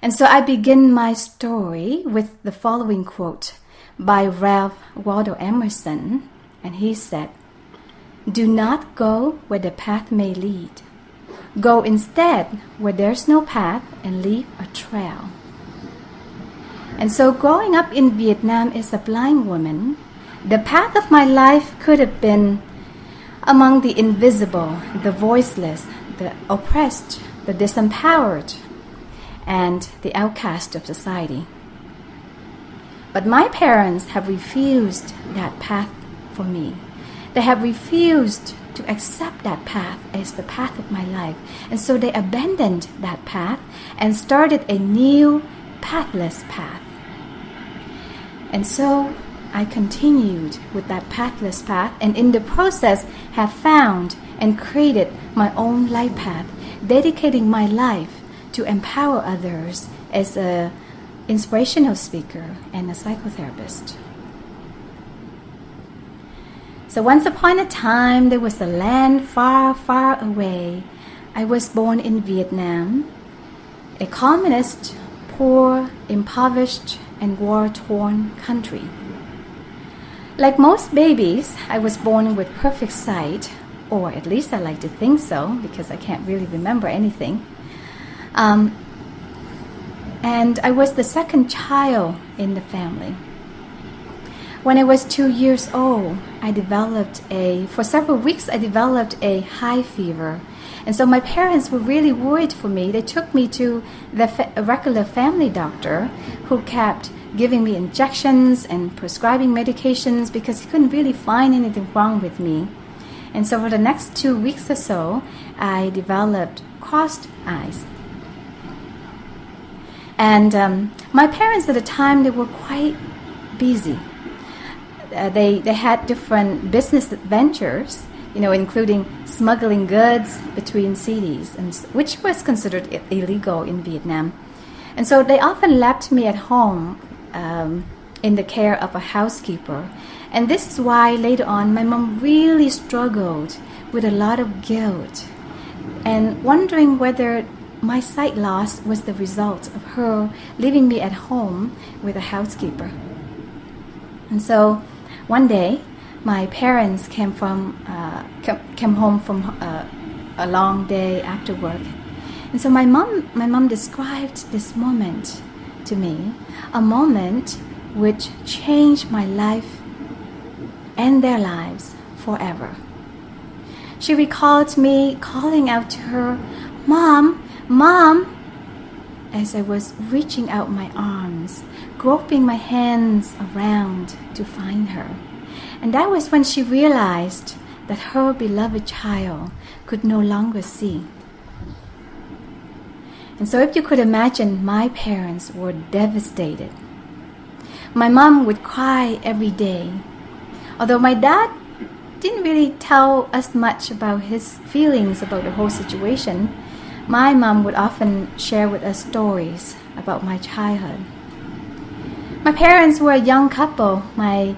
And so I begin my story with the following quote by Ralph Waldo Emerson, and he said, "Do not go where the path may lead. Go instead where there's no path and leave a trail." And so growing up in Vietnam as a blind woman, the path of my life could have been among the invisible, the voiceless, the oppressed, the disempowered, and the outcast of society. But my parents have refused that path for me. They have refused to accept that path as the path of my life. And so they abandoned that path and started a new pathless path. And so I continued with that pathless path, and in the process have found and created my own life path, dedicating my life to empower others as an inspirational speaker and a psychotherapist. So once upon a time, there was a land far, far away. I was born in Vietnam, a communist, poor, impoverished, and war-torn country. Like most babies, I was born with perfect sight, or at least I like to think so, because I can't really remember anything. And I was the second child in the family. When I was 2 years old, for several weeks I developed a high fever. And so my parents were really worried for me. They took me to a regular family doctor who kept giving me injections and prescribing medications because he couldn't really find anything wrong with me. And so for the next 2 weeks or so, I developed crossed eyes. And my parents at the time, they were quite busy. They had different business ventures, including smuggling goods between cities, which was considered illegal in Vietnam. And so they often left me at home in the care of a housekeeper. And this is why later on my mom really struggled with a lot of guilt and wondering whether my sight loss was the result of her leaving me at home with a housekeeper. And so one day my parents came home from a long day after work. And so my mom described this moment to me, a moment which changed my life and their lives forever. She recalled me calling out to her, "Mom, Mom," as I was reaching out my arms, groping my hands around to find her. And that was when she realized that her beloved child could no longer see. And so if you could imagine, my parents were devastated. My mom would cry every day. Although my dad didn't really tell us much about his feelings about the whole situation, my mom would often share with us stories about my childhood. My parents were a young couple. My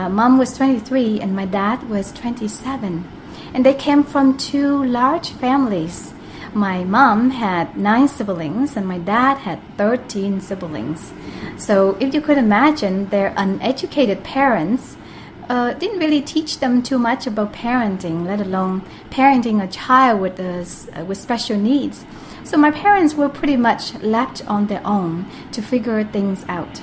mom was 23 and my dad was 27. And they came from two large families. My mom had 9 siblings and my dad had 13 siblings. So if you could imagine, their uneducated parents didn't really teach them too much about parenting, let alone parenting a child with special needs. So my parents were pretty much left on their own to figure things out.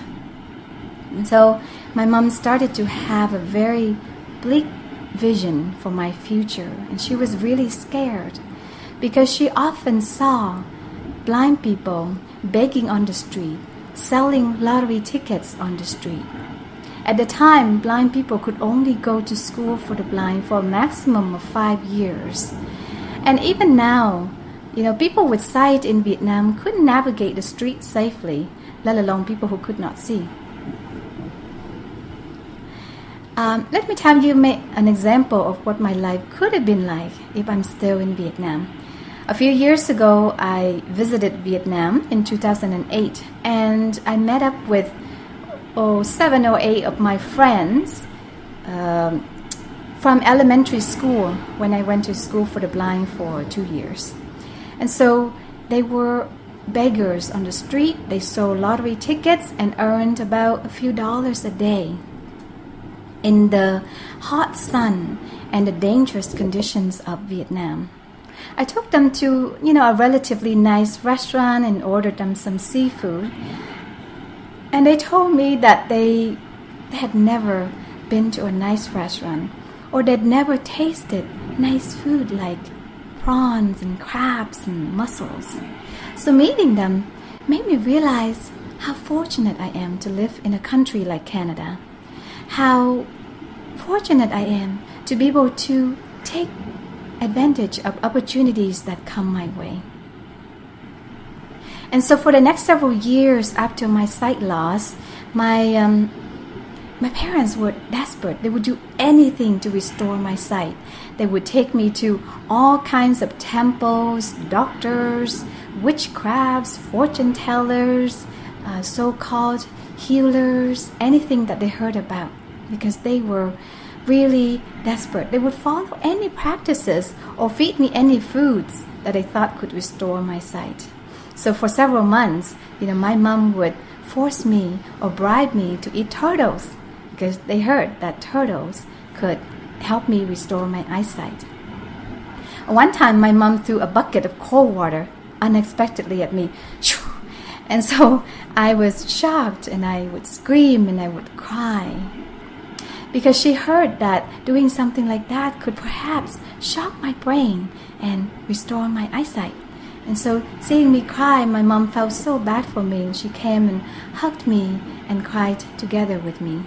And so my mom started to have a very bleak vision for my future, and she was really scared because she often saw blind people begging on the street, selling lottery tickets on the street. At the time, blind people could only go to school for the blind for a maximum of 5 years. And even now, people with sight in Vietnam couldn't navigate the streets safely, let alone people who could not see. Let me tell you an example of what my life could have been like if I'm still in Vietnam. A few years ago, I visited Vietnam in 2008, and I met up with 7 or 8 of my friends from elementary school when I went to school for the blind for 2 years. And so they were beggars on the street. They sold lottery tickets and earned about a few dollars a day. In the hot sun and the dangerous conditions of Vietnam, I took them to, a relatively nice restaurant and ordered them some seafood. And they told me that they had never been to a nice restaurant, or they'd never tasted nice food like prawns and crabs and mussels. So meeting them made me realize how fortunate I am to live in a country like Canada. How fortunate I am to be able to take advantage of opportunities that come my way. And so for the next several years after my sight loss, my parents were desperate. They would do anything to restore my sight. They would take me to all kinds of temples, doctors, witchcrafts, fortune tellers, so-called healers, anything that they heard about, because they were really desperate. They would follow any practices or feed me any foods that they thought could restore my sight. So for several months, my mom would force me or bribe me to eat turtles, because they heard that turtles could help me restore my eyesight. One time, my mom threw a bucket of cold water unexpectedly at me. And so I was shocked, and I would scream and I would cry, because she heard that doing something like that could perhaps shock my brain and restore my eyesight. And so seeing me cry, my mom felt so bad for me, and she came and hugged me and cried together with me.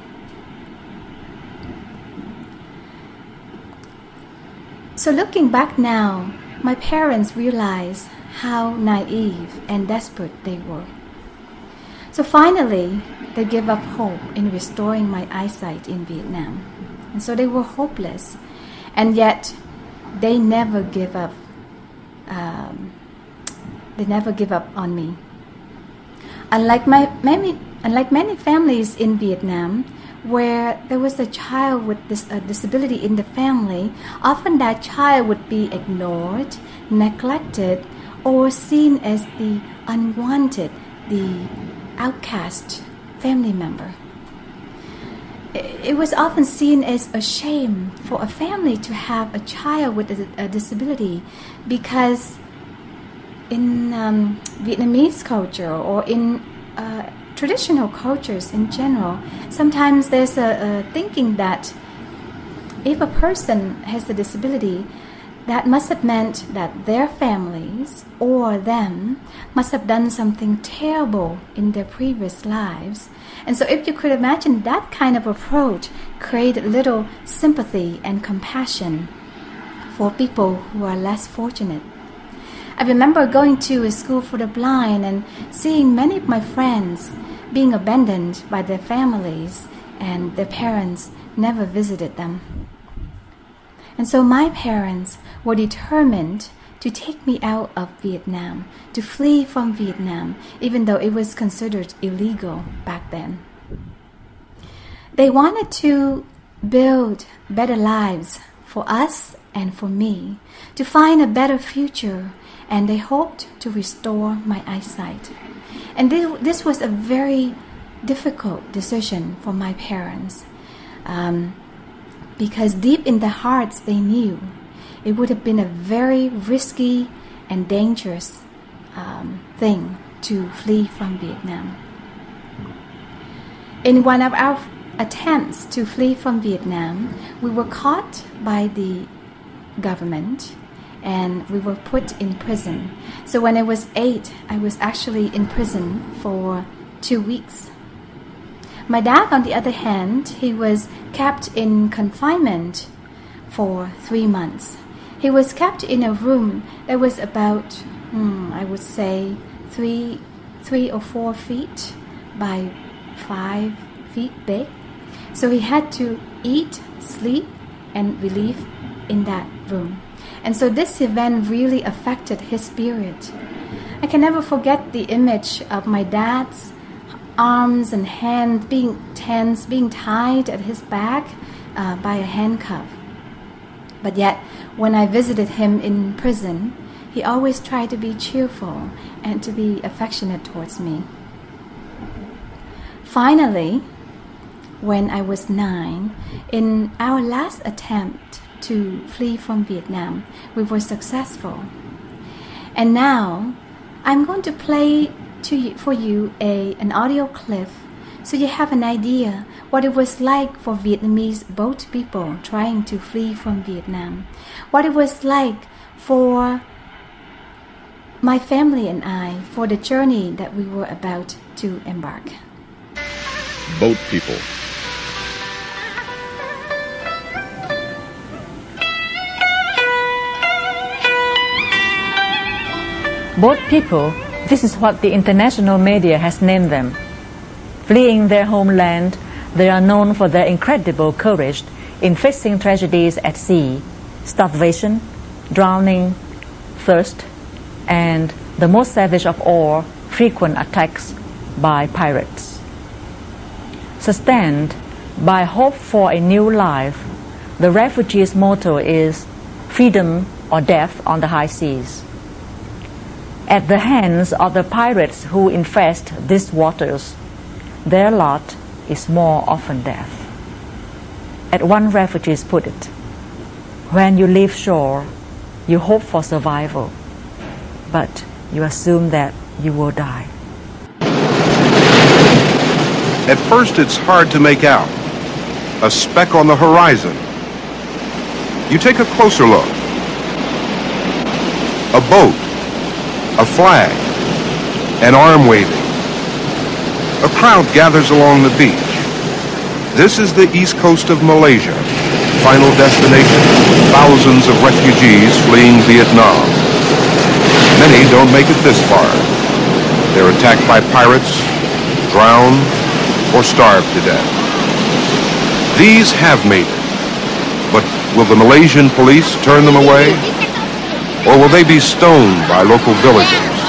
So looking back now, my parents realized how naive and desperate they were. So finally, they gave up hope in restoring my eyesight in Vietnam. And so they were hopeless, and yet they never give up. They never give up on me. Unlike many families in Vietnam, where there was a child with a disability in the family, often that child would be ignored, neglected, or seen as the unwanted, the outcast family member. It was often seen as a shame for a family to have a child with a disability, because in Vietnamese culture, or in traditional cultures in general, sometimes there's a thinking that if a person has a disability, that must have meant that their families or them must have done something terrible in their previous lives. And so if you could imagine, that kind of approach created little sympathy and compassion for people who are less fortunate. I remember going to a school for the blind and seeing many of my friends being abandoned by their families, and their parents never visited them. And so my parents were determined to take me out of Vietnam, to flee from Vietnam, even though it was considered illegal back then. They wanted to build better lives for us and for me, to find a better future, and they hoped to restore my eyesight. And this was a very difficult decision for my parents, because deep in their hearts they knew it would have been a very risky and dangerous thing to flee from Vietnam. In one of our attempts to flee from Vietnam, we were caught by the government and we were put in prison. So when I was 8, I was actually in prison for 2 weeks. My dad, on the other hand, he was kept in confinement for 3 months. He was kept in a room that was about, I would say, 3 or 4 feet by 5 feet big. So he had to eat, sleep, and relieve in that room. And so this event really affected his spirit. I can never forget the image of my dad's arms and hands being tense, being tied at his back by a handcuff. But yet, when I visited him in prison, He always tried to be cheerful and to be affectionate towards me. Finally, when I was 9, in our last attempt to flee from Vietnam, we were successful. And now, I'm going to play for you an audio clip so you have an idea what it was like for Vietnamese boat people trying to flee from Vietnam. What it was like for my family and I for the journey that we were about to embark. Boat people. Boat people, this is what the international media has named them. Fleeing their homeland, they are known for their incredible courage in facing tragedies at sea, starvation, drowning, thirst, and the most savage of all, frequent attacks by pirates. Sustained by hope for a new life, the refugees' motto is freedom or death on the high seas. At the hands of the pirates who infest these waters, their lot is more often death. As one refugee put it, when you leave shore, you hope for survival, but you assume that you will die. At first it's hard to make out. A speck on the horizon. You take a closer look. A boat. A flag, an arm waving. A crowd gathers along the beach. This is the east coast of Malaysia, final destination, thousands of refugees fleeing Vietnam. Many don't make it this far. They're attacked by pirates, drown, or starve to death. These have made it, but will the Malaysian police turn them away? Or will they be stoned by local villagers?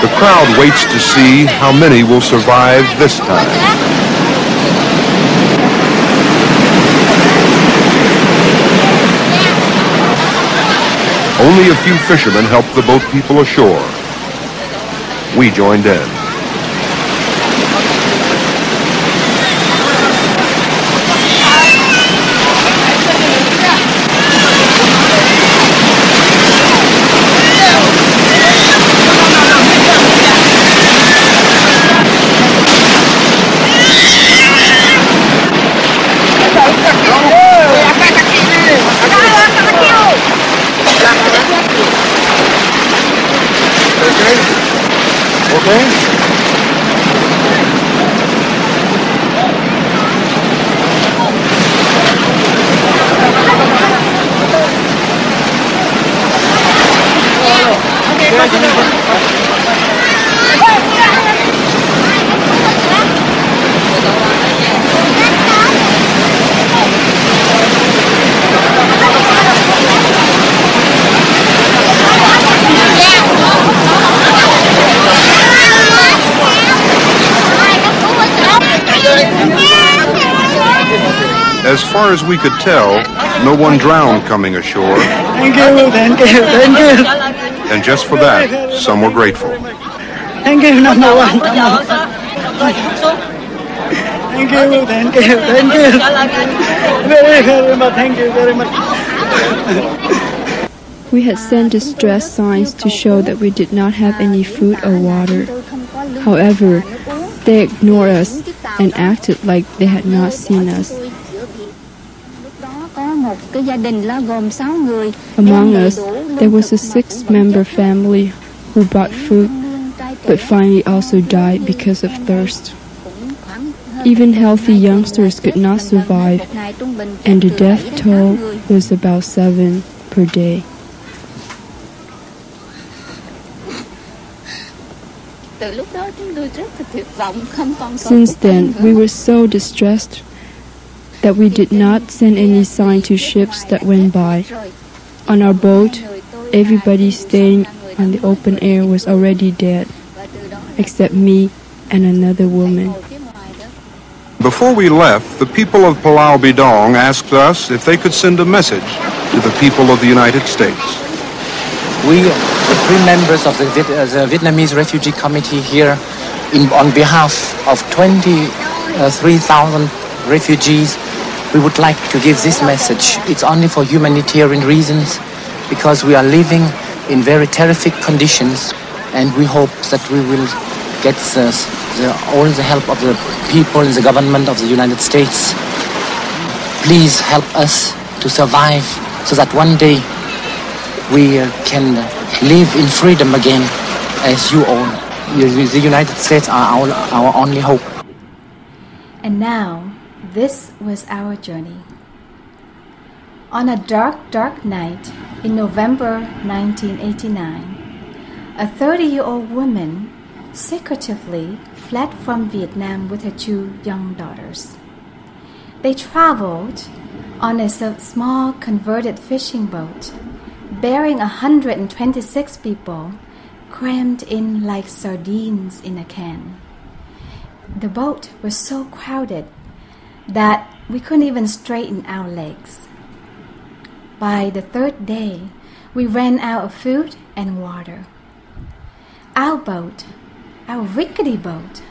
The crowd waits to see how many will survive this time. Only a few fishermen helped the boat people ashore. We joined in. Okay? As far as we could tell, no one drowned coming ashore. Thank you, thank you, thank you. And just for that, some were grateful. Thank you, number one. Thank you, thank you, thank you. Very, very much, thank you very much. We had sent distress signs to show that we did not have any food or water. However, they ignored us and acted like they had not seen us. Among us, there was a 6-member family who brought food, but finally also died because of thirst. Even healthy youngsters could not survive, and the death toll was about 7 per day. Since then, we were so distressed that we did not send any sign to ships that went by. On our boat, everybody staying on the open air was already dead, except me and another woman. Before we left, the people of Pulau Bidong asked us if they could send a message to the people of the United States. We, the 3 members of the Vietnamese Refugee Committee here, on behalf of 23,000 refugees, we would like to give this message. It's only for humanitarian reasons, because we are living in very terrific conditions, and we hope that we will get all the help of the people and the government of the United States. Please help us to survive so that one day we can live in freedom again as you all. The United States are our only hope. And now, this was our journey. On a dark, dark night in November 1989, a 30-year-old woman secretively fled from Vietnam with her 2 young daughters. They traveled on a small converted fishing boat bearing 126 people crammed in like sardines in a can. The boat was so crowded that we couldn't even straighten our legs. By the 3rd day, we ran out of food and water. Our boat, our rickety boat,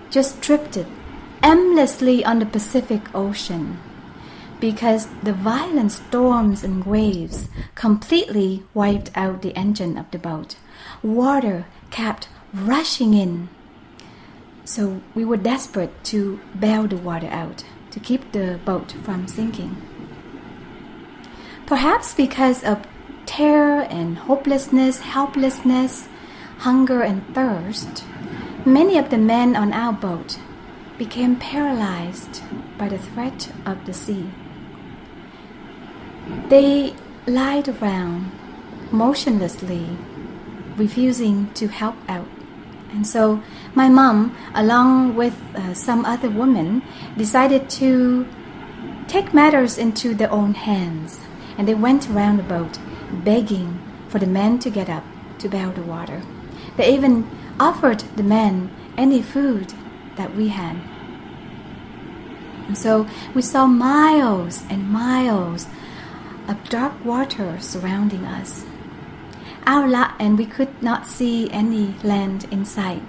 just drifted aimlessly on the Pacific Ocean because the violent storms and waves completely wiped out the engine of the boat. Water kept rushing in. So we were desperate to bail the water out to keep the boat from sinking. Perhaps because of terror and hopelessness, helplessness, hunger and thirst, many of the men on our boat became paralyzed by the threat of the sea. They lied around motionlessly, refusing to help out. And so my mom, along with some other women, decided to take matters into their own hands. And they went around the boat begging for the men to get up to bail the water. They even offered the men any food that we had. And so we saw miles and miles of dark water surrounding us. And we could not see any land in sight.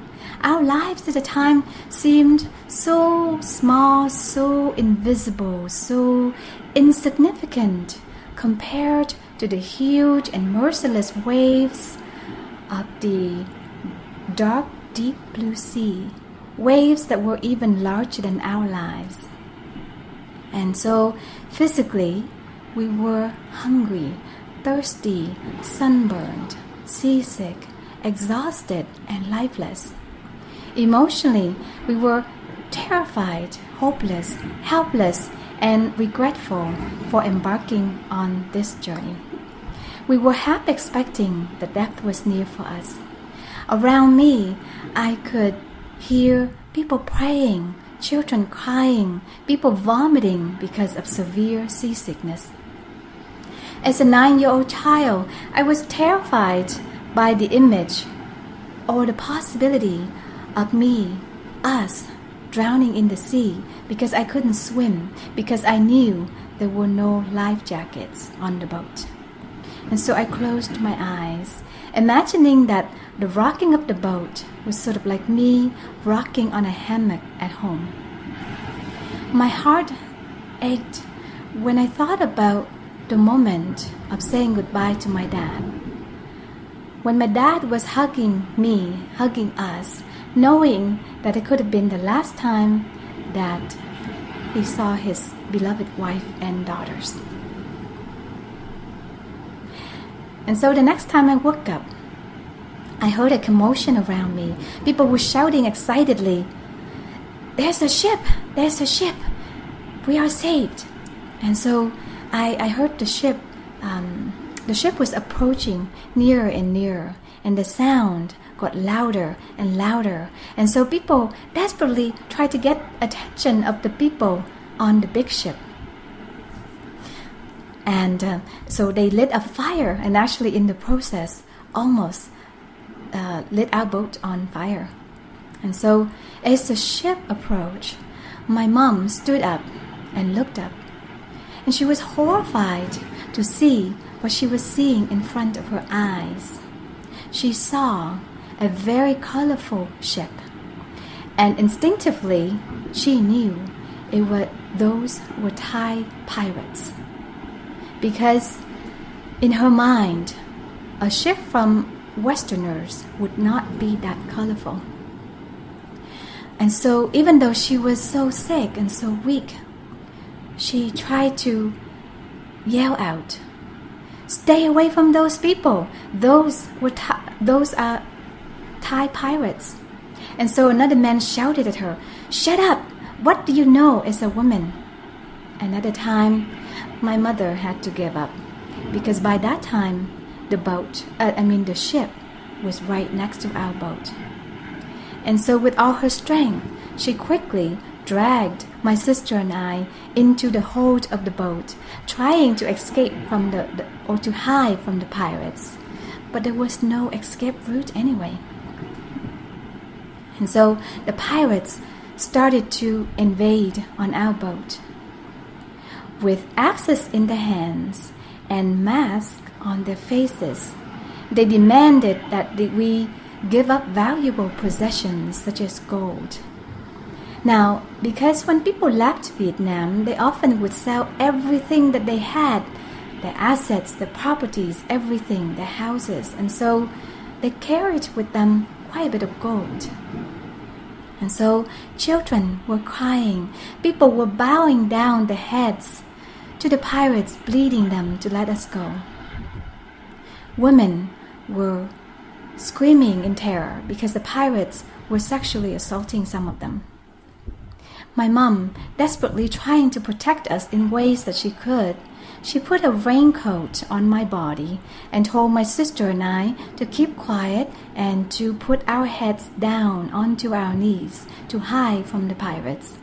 Our lives at the time seemed so small, so invisible, so insignificant compared to the huge and merciless waves of the dark, deep blue sea, waves that were even larger than our lives. And so physically, we were hungry, thirsty, sunburned, seasick, exhausted, and lifeless. Emotionally, we were terrified, hopeless, helpless, and regretful for embarking on this journey. We were half expecting that death was near for us. Around me, I could hear people praying, children crying, people vomiting because of severe seasickness. As a 9-year-old child, I was terrified by the image or the possibility of us, drowning in the sea because I couldn't swim, because I knew there were no life jackets on the boat. And so I closed my eyes, imagining that the rocking of the boat was sort of like me rocking on a hammock at home. My heart ached when I thought about the moment of saying goodbye to my dad. When my dad was hugging me, hugging us, knowing that it could have been the last time that he saw his beloved wife and daughters. And so the next time I woke up, I heard a commotion around me. People were shouting excitedly, "There's a ship! There's a ship! We are saved!" And so I heard the ship. The ship was approaching nearer and nearer, and the sound got louder and louder. And so people desperately tried to get attention of the people on the big ship. And so they lit a fire, and actually in the process almost lit our boat on fire. And so as the ship approached, my mom stood up and looked up. And she was horrified to see what she was seeing in front of her eyes. She saw a very colorful ship, and instinctively she knew those were Thai pirates, because in her mind a ship from Westerners would not be that colorful. And so even though she was so sick and so weak, she tried to yell out, "Stay away from those people. Those are Thai pirates." And so another man shouted at her, "Shut up! What do you know as a woman?" And at the time, my mother had to give up, because by that time, the ship was right next to our boat. And so with all her strength, she quickly dragged my sister and I into the hold of the boat, trying to escape from or to hide from the pirates. But there was no escape route anyway. And so the pirates started to invade on our boat. With axes in their hands and masks on their faces, they demanded that we give up valuable possessions such as gold. Now, because when people left Vietnam, they often would sell everything that they had, their assets, their properties, everything, their houses, and so they carried with them quite a bit of gold. And so children were crying, people were bowing down their heads to the pirates, pleading them to let us go. Women were screaming in terror because the pirates were sexually assaulting some of them. My mom, desperately trying to protect us in ways that she could, she put a raincoat on my body and told my sister and I to keep quiet and to put our heads down onto our knees to hide from the pirates.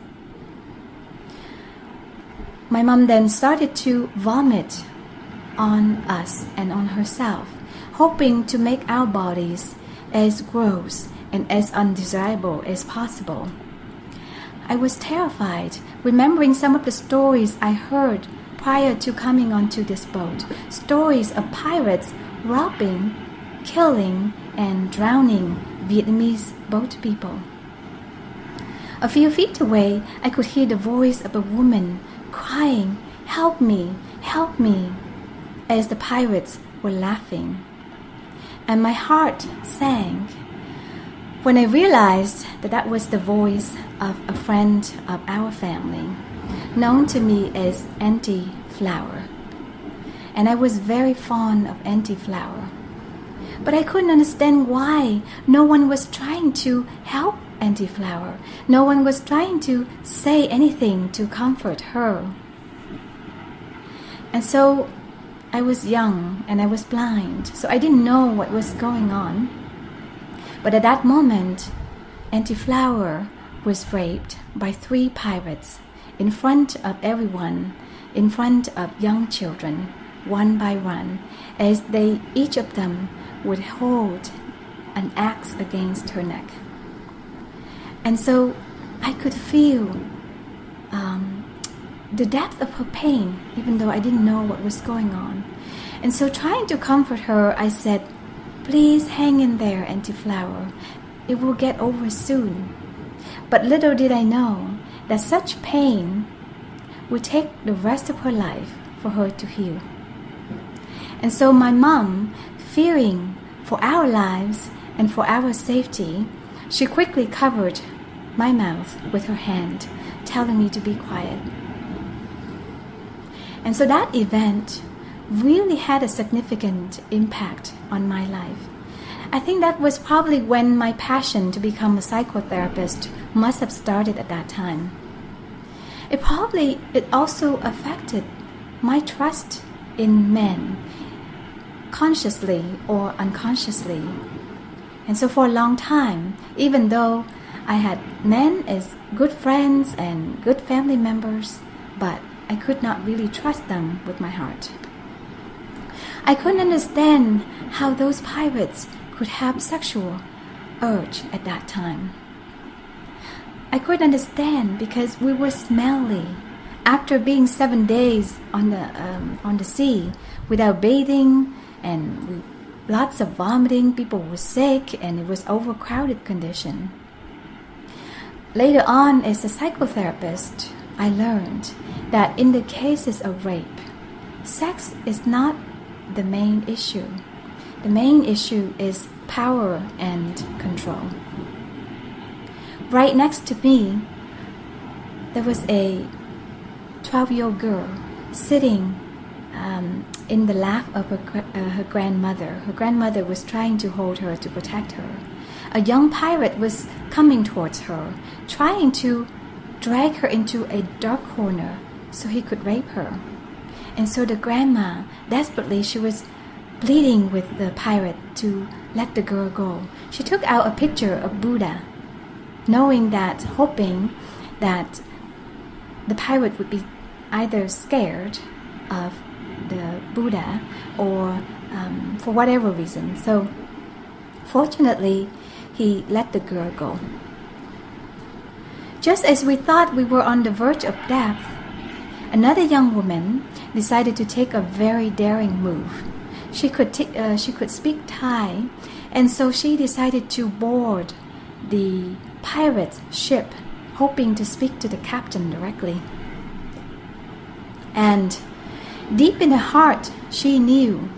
My mom then started to vomit on us and on herself, hoping to make our bodies as gross and as undesirable as possible. I was terrified, remembering some of the stories I heard prior to coming onto this boat, stories of pirates robbing, killing, and drowning Vietnamese boat people. A few feet away, I could hear the voice of a woman crying, "Help me, help me," as the pirates were laughing. And my heart sank when I realized that was the voice of a friend of our family, known to me as Auntie Flower. And I was very fond of Auntie Flower. But I couldn't understand why no one was trying to help Auntie Flower. No one was trying to say anything to comfort her. And so I was young and I was blind, so I didn't know what was going on. But at that moment, Auntie Flower was raped by 3 pirates in front of everyone, in front of young children, one by one, as each of them would hold an axe against her neck. And so I could feel the depth of her pain, even though I didn't know what was going on. And so trying to comfort her, I said, "Please hang in there, Auntie Flower. It will get over soon." But little did I know that such pain would take the rest of her life for her to heal. And so my mom, fearing for our lives and for our safety, she quickly covered my mouth with her hand, telling me to be quiet. And so that event really had a significant impact on my life. I think that was probably when my passion to become a psychotherapist must have started at that time. It also affected my trust in men, consciously or unconsciously. And so for a long time, even though I had men as good friends and good family members, but I could not really trust them with my heart. I couldn't understand how those pirates could have sexual urge at that time. I couldn't understand because we were smelly. After being 7 days on the sea, without bathing, and lots of vomiting. People were sick, and it was overcrowded condition. Later on, as a psychotherapist, I learned that in the cases of rape, sex is not the main issue. The main issue is power and control. Right next to me, there was a 12-year-old girl sitting in the lap of her grandmother. Her grandmother was trying to hold her to protect her. A young pirate was coming towards her, trying to drag her into a dark corner so he could rape her. And so the grandma, desperately, she was pleading with the pirate to let the girl go. She took out a picture of Buddha, hoping that the pirate would be either scared of the Buddha or for whatever reason. So fortunately, he let the girl go. Just as we thought we were on the verge of death, another young woman decided to take a very daring move. She could speak Thai, and so she decided to board the pirate ship, hoping to speak to the captain directly. And deep in her heart, she knew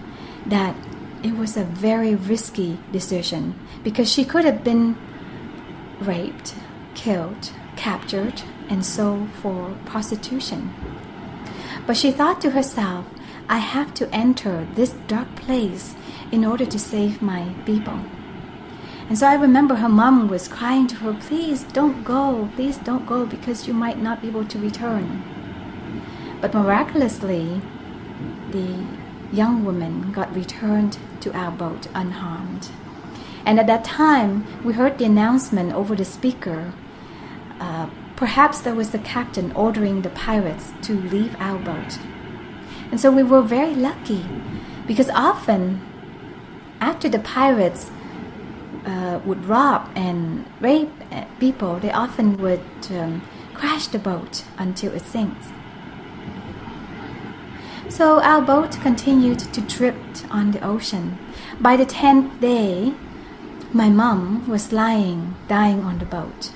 that it was a very risky decision, because she could have been raped, killed, captured, and sold for prostitution. But she thought to herself, I have to enter this dark place in order to save my people. And so I remember her mom was crying to her, please don't go, because you might not be able to return. But miraculously, the young woman got returned to our boat unharmed. And at that time, we heard the announcement over the speaker. Perhaps there was the captain ordering the pirates to leave our boat. And so we were very lucky, because often after the pirates would rob and rape people, they often would crash the boat until it sinks. So our boat continued to drift on the ocean. By the 10th day, my mom was dying on the boat.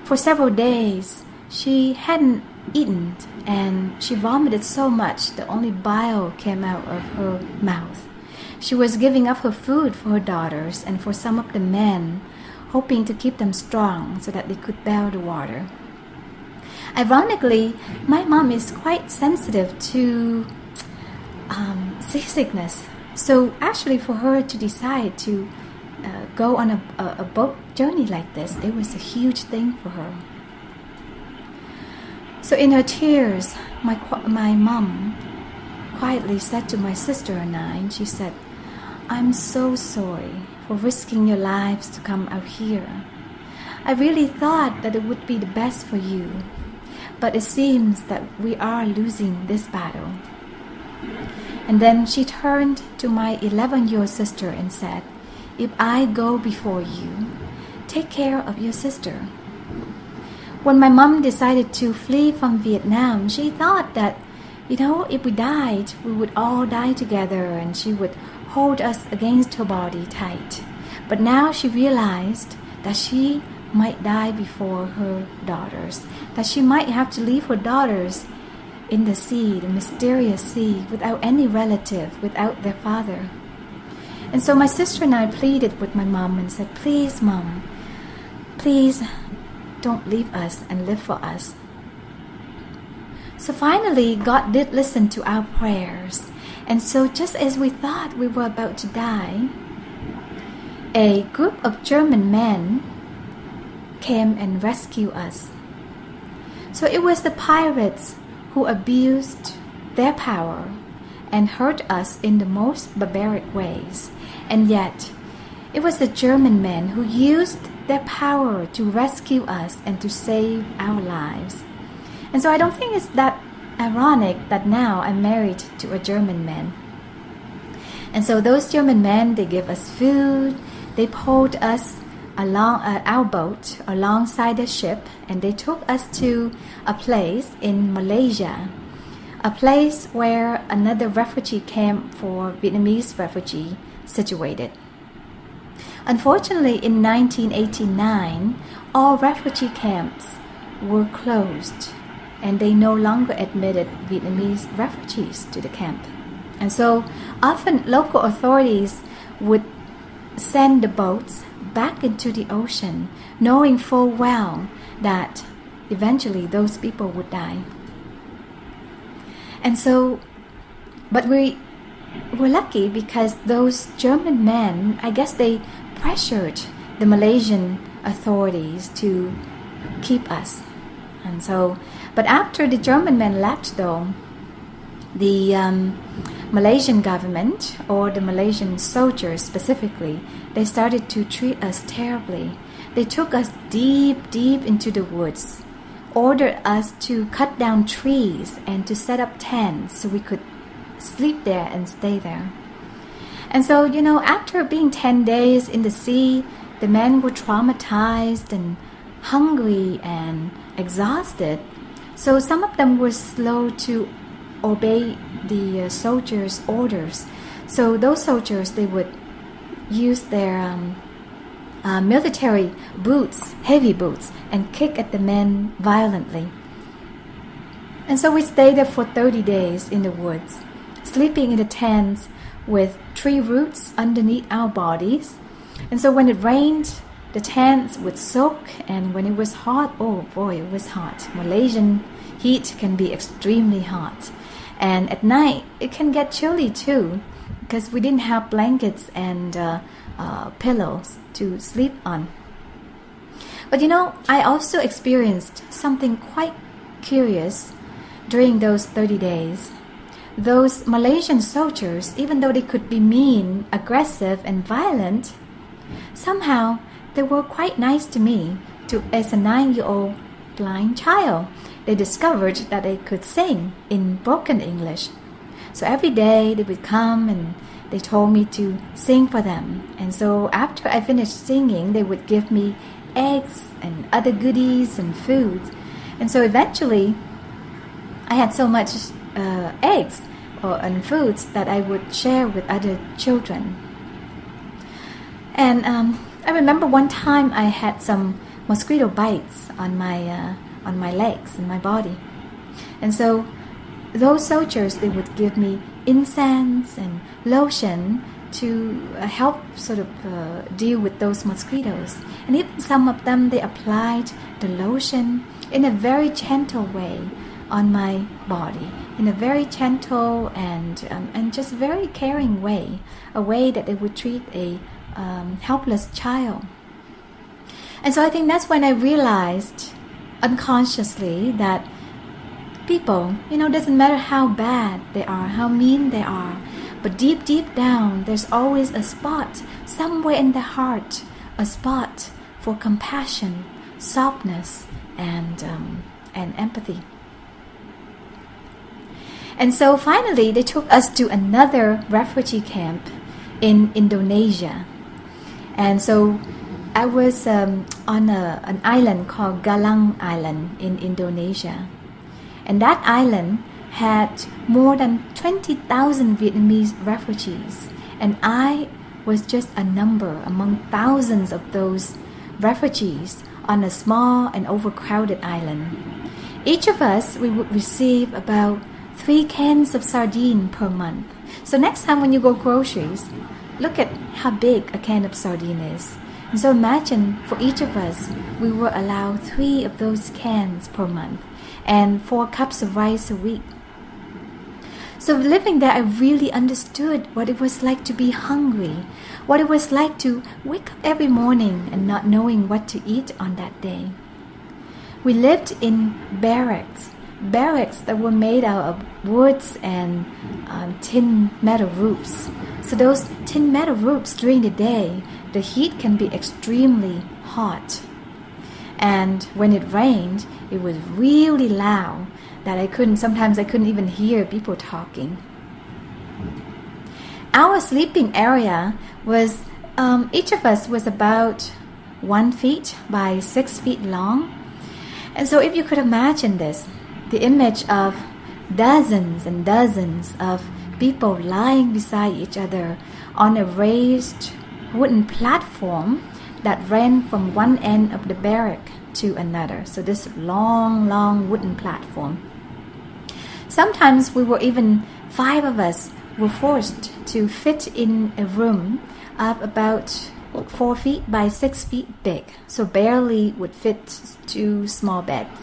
For several days, she hadn't eaten, and she vomited so much that only bile came out of her mouth. She was giving up her food for her daughters and for some of the men, hoping to keep them strong so that they could bear the water. Ironically, my mom is quite sensitive to seasickness. So actually, for her to decide to go on a boat journey like this, it was a huge thing for her. So in her tears, my mom quietly said to my sister and I, and she said, I'm so sorry for risking your lives to come out here. I really thought that it would be the best for you, but it seems that we are losing this battle. And then she turned to my 11-year-old sister and said, if I go before you, take care of your sister. When my mom decided to flee from Vietnam, she thought that, if we died, we would all die together, and she would hold us against her body tight. But now she realized that she might die before her daughters, that she might have to leave her daughters in the sea, the mysterious sea, without any relative, without their father. And so my sister and I pleaded with my mom and said, please, Mom, please don't leave us and live for us. So finally, God did listen to our prayers. And so just as we thought we were about to die, a group of German men came and rescued us. So it was the pirates who abused their power and hurt us in the most barbaric ways. And yet, it was the German men who used their power to rescue us and to save our lives. And so I don't think it's that ironic that now I'm married to a German man. And so those German men, they gave us food, they pulled us along our boat alongside the ship, and they took us to a place in Malaysia a place where another refugee camp for Vietnamese refugees situated. Unfortunately, in 1989, all refugee camps were closed and they no longer admitted Vietnamese refugees to the camp. And so often local authorities would send the boats back into the ocean, knowing full well that eventually those people would die. And so, but we were lucky because those German men, I guess they pressured the Malaysian authorities to keep us. And so, but after the German men left though, the Malaysian government, or the Malaysian soldiers specifically, they started to treat us terribly. They took us deep, deep into the woods, ordered us to cut down trees and to set up tents so we could sleep there and stay there. And so, you know, after being 10 days in the sea, the men were traumatized and hungry and exhausted. So some of them were slow to obey the soldiers' orders. So those soldiers, they would use their military boots, heavy boots, and kick at the men violently. And so we stayed there for 30 days in the woods, sleeping in the tents with tree roots underneath our bodies. And so when it rained, the tents would soak, and when it was hot, oh boy, it was hot. Malaysian heat can be extremely hot. And at night, it can get chilly too, because we didn't have blankets and pillows to sleep on. But you know, I also experienced something quite curious during those 30 days. Those Malaysian soldiers, even though they could be mean, aggressive, and violent, somehow they were quite nice to me, as a 9-year-old blind child. They discovered that they could sing in broken English. So every day they would come and they told me to sing for them. And so after I finished singing, they would give me eggs and other goodies and food. And so eventually I had so much eggs and foods that I would share with other children. And I remember one time I had some mosquito bites on my legs and my body. And so those soldiers, they would give me incense and lotion to help sort of deal with those mosquitoes. And even some of them, they applied the lotion in a very gentle way on my body, in a very gentle and just very caring way, a way that they would treat a helpless child. And so I think that's when I realized unconsciously that people, you know, doesn't matter how bad they are, how mean they are, but deep, deep down, there's always a spot somewhere in the heart, a spot for compassion, softness, and empathy. And so finally, they took us to another refugee camp in Indonesia. And so I was on an island called Galang Island in Indonesia. And that island had more than 20,000 Vietnamese refugees. And I was just a number among thousands of those refugees on a small and overcrowded island. Each of us, we would receive about 3 cans of sardine per month. So next time when you go groceries, look at how big a can of sardine is. And so imagine for each of us, we were allowed 3 of those cans per month and 4 cups of rice a week. So living there, I really understood what it was like to be hungry, what it was like to wake up every morning and not knowing what to eat on that day. We lived in barracks that were made out of woods and tin metal roofs. So those tin metal roofs during the day, the heat can be extremely hot. And when it rained, it was really loud that sometimes I couldn't even hear people talking. Our sleeping area was, each of us was about 1 feet by 6 feet long. And so if you could imagine this, the image of dozens and dozens of people lying beside each other on a raised wooden platform that ran from one end of the barrack to another. So this long wooden platform. Sometimes we were even 5 of us were forced to fit in a room of about 4 feet by 6 feet big. So barely would fit 2 small beds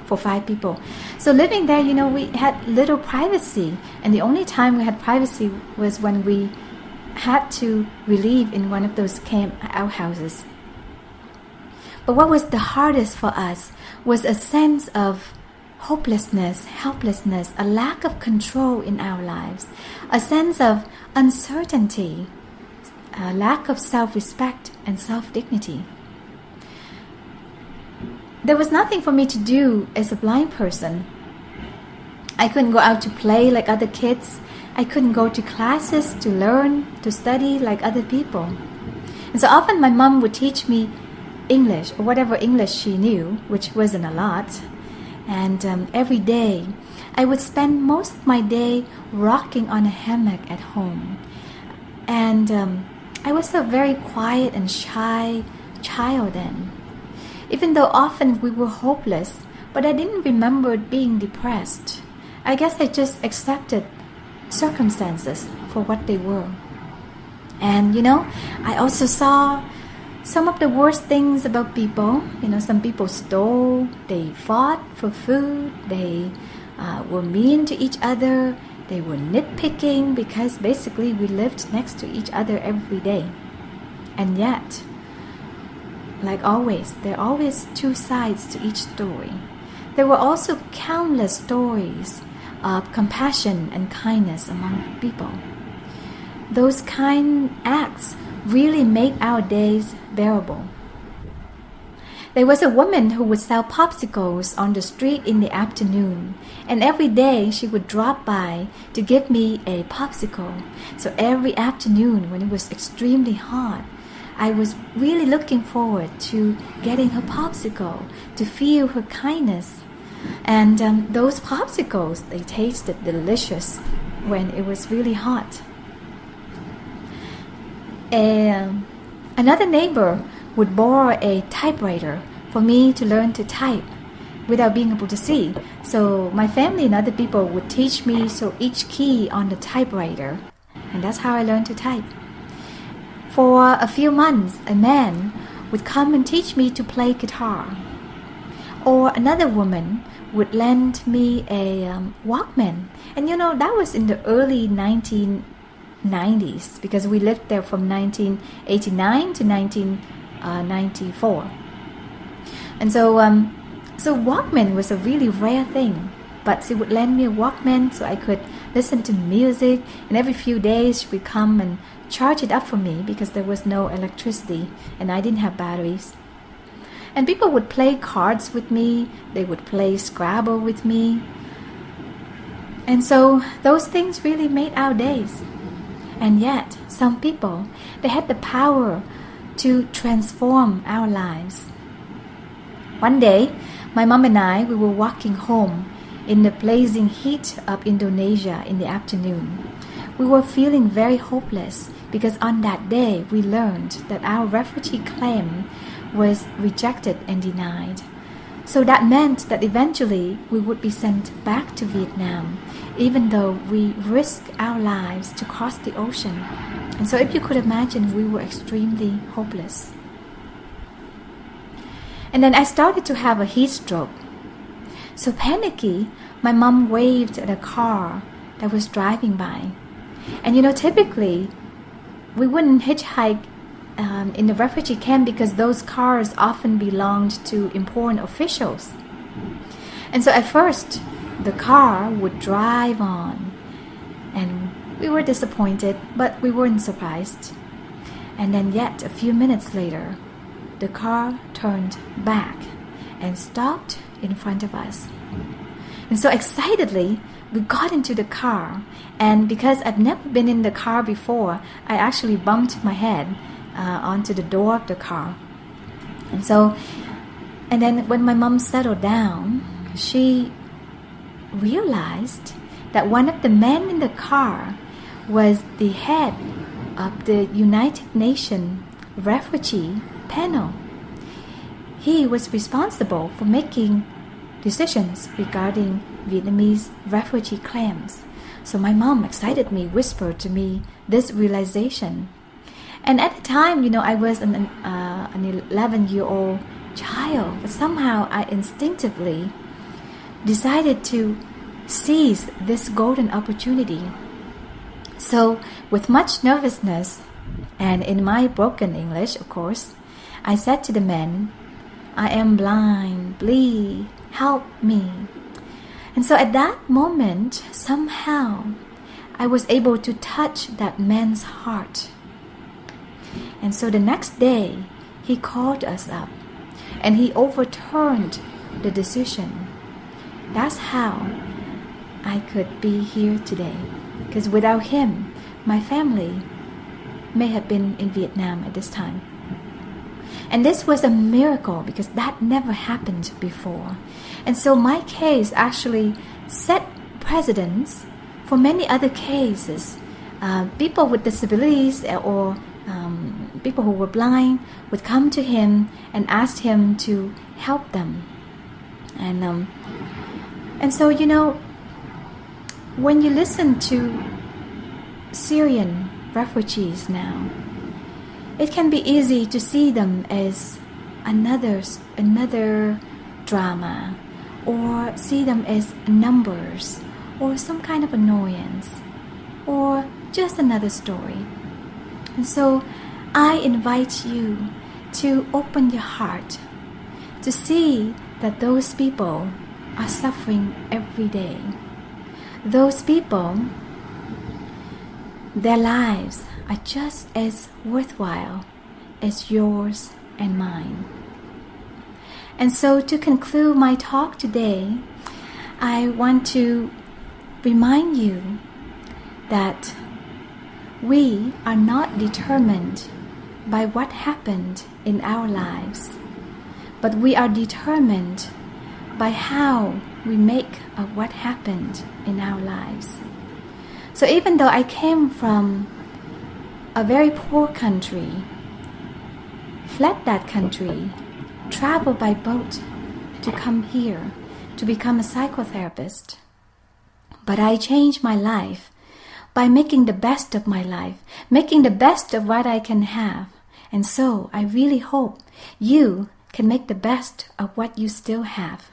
for 5 people. So living there, we had little privacy. And the only time we had privacy was when we had to relieve in one of those camp outhouses. But what was the hardest for us was a sense of hopelessness, helplessness, a lack of control in our lives, a sense of uncertainty, a lack of self-respect and self-dignity. There was nothing for me to do as a blind person. I couldn't go out to play like other kids. I couldn't go to classes to learn, to study like other people. And so often my mom would teach me English, or whatever English she knew, which wasn't a lot. And every day, I would spend most of my day rocking on a hammock at home. And I was a very quiet and shy child then. Even though often we were hopeless, but I didn't remember being depressed. I guess I just accepted circumstances for what they were. And I also saw some of the worst things about people. Some people stole, they fought for food, they were mean to each other, they were nitpicking because basically we lived next to each other every day. And yet, like always, there are always 2 sides to each story. There were also countless stories of compassion and kindness among people. Those kind acts really made our days bearable. There was a woman who would sell popsicles on the street in the afternoon, and every day she would drop by to give me a popsicle. So every afternoon when it was extremely hot, I was really looking forward to getting her popsicle, to feel her kindness. And those popsicles, they tasted delicious when it was really hot. Another neighbor would borrow a typewriter for me to learn to type without being able to see. So my family and other people would teach me each key on the typewriter, and that's how I learned to type. For a few months, a man would come and teach me to play guitar. Or another woman would lend me a Walkman. And that was in the early 1990s, because we lived there from 1989 to 1994. And so Walkman was a really rare thing. But she would lend me a Walkman so I could listen to music. And every few days she would come and charge it up for me because there was no electricity and I didn't have batteries. And people would play cards with me. They would play Scrabble with me. And so those things really made our days. And yet, some people, they had the power to transform our lives. One day, my mom and I, we were walking home in the blazing heat of Indonesia in the afternoon. We were feeling very hopeless because on that day we learned that our refugee claim was rejected and denied. So that meant that eventually we would be sent back to Vietnam, even though we risked our lives to cross the ocean. And so if you could imagine, we were extremely hopeless. And then I started to have a heat stroke. So panicky, my mom waved at a car that was driving by. And typically, we wouldn't hitchhike in the refugee camp because those cars often belonged to important officials. And so at first, the car would drive on. And we were disappointed, but we weren't surprised. And then yet, a few minutes later, the car turned back and stopped in front of us. And so excitedly, we got into the car. And because I've never been in the car before, I actually bumped my head onto the door of the car. And then when my mom settled down, she realized that one of the men in the car was the head of the United Nations Refugee panel. He was responsible for making decisions regarding Vietnamese refugee claims. So my mom excitedly whispered to me this realization. And at the time, I was an 11-year-old child, but somehow I instinctively decided to seize this golden opportunity. So with much nervousness, and in my broken English, of course, I said to the man, "I am blind, please help me." And so at that moment, somehow, I was able to touch that man's heart. And so the next day, he called us up and he overturned the decision. That's how I could be here today. Because without him, my family may have been in Vietnam at this time. And this was a miracle because that never happened before. And so my case actually set precedents for many other cases. People with disabilities or people who were blind would come to him and ask him to help them. And so, when you listen to Syrian refugees now, it can be easy to see them as another drama, or see them as numbers, or some kind of annoyance, or just another story. And so I invite you to open your heart to see that those people are suffering every day. Those people, their lives are just as worthwhile as yours and mine. And so to conclude my talk today, I want to remind you that we are not determined by what happened in our lives, but we are determined by how we make of what happened in our lives. So even though I came from a very poor country, fled that country, traveled by boat to come here to become a psychotherapist, but I changed my life by making the best of my life, making the best of what I can have. And so I really hope you can make the best of what you still have.